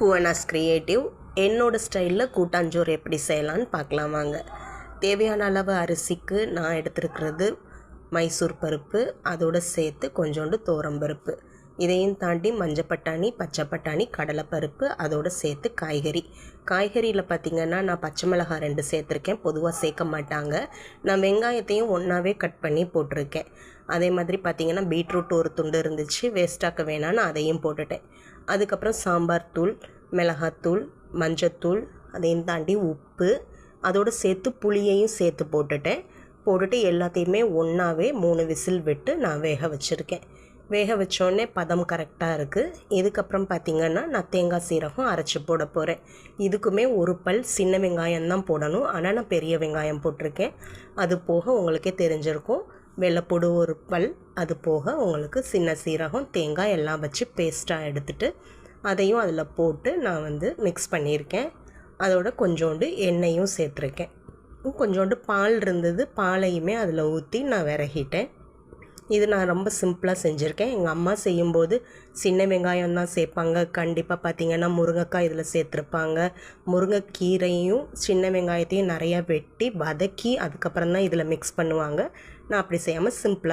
Bhuvana's creative என்னோட ஸ்டைலில் கூட்டாஞ்சோறு எப்படி செய்யலான்னு பார்க்கலாம் வாங்க. தேவையான அளவு அரிசிக்கு நான் எடுத்துருக்கிறது மைசூர் பருப்பு, அதோடு சேர்த்து கொஞ்சோண்டு துவரம்பருப்பு, இதையும் தாண்டி மஞ்சள் பட்டாணி, பச்சை பட்டாணி, கடலைப்பருப்பு, அதோடு சேர்த்து காய்கறியில் பார்த்திங்கன்னா நான் பச்சை மிளகாய் 2 சேர்த்துருக்கேன். பொதுவாக சேர்க்க மாட்டாங்க. நான் வெங்காயத்தையும் ஒன்றாவே கட் பண்ணி போட்டிருக்கேன். அதே மாதிரி பார்த்திங்கன்னா பீட்ரூட் ஒரு துண்டு இருந்துச்சு, வேஸ்ட்டாக்க வேணான்னு அதையும் போட்டுட்டேன். அதுக்கப்புறம் சாம்பார் தூள், மிளகாத்தூள், மஞ்சத்தூள், அதையும் தாண்டி உப்பு, அதோடு சேர்த்து புளியையும் சேர்த்து போட்டுட்டு எல்லாத்தையுமே ஒன்றாவே 3 விசில் விட்டு நான் வேக வச்சுருக்கேன். வேக வச்சோடனே பதம் கரெக்டாக இருக்குது. இதுக்கப்புறம் பார்த்திங்கன்னா நான் தேங்காய் சீரகம் அரைச்சி போட போகிறேன். இதுக்குமே ஒரு பல் சின்ன வெங்காயம் தான் போடணும், ஆனால் நான் பெரிய வெங்காயம் போட்டிருக்கேன். அது போக உங்களுக்கே தெரிஞ்சிருக்கும் வெள்ளைப்பூடு ஒரு பல், அது போக உங்களுக்கு சின்ன சீரகம், தேங்காய் எல்லாம் வச்சு பேஸ்ட்டாக எடுத்துகிட்டு அதையும் அதில் போட்டு நான் மிக்ஸ் பண்ணியிருக்கேன். அதோட கொஞ்சோண்டு எண்ணெயும் சேர்த்துருக்கேன். கொஞ்சோண்டு பால் இருந்தது, பாலையுமே அதில் ஊற்றி நான் விரகிட்டேன். இது நான் ரொம்ப சிம்பிளாக செஞ்சுருக்கேன். எங்கள் அம்மா செய்யும்போது சின்ன வெங்காயம் தான் சேர்ப்பாங்க. கண்டிப்பாக பார்த்திங்கன்னா முருங்கைக்காய் இதில் சேர்த்துருப்பாங்க. முருங்கைக்கீரையும் சின்ன வெங்காயத்தையும் நிறையா வெட்டி வதக்கி அதுக்கப்புறம் தான் இதில் மிக்ஸ் பண்ணுவாங்க. நான் அப்படி செய்யாமல் சிம்பிளாக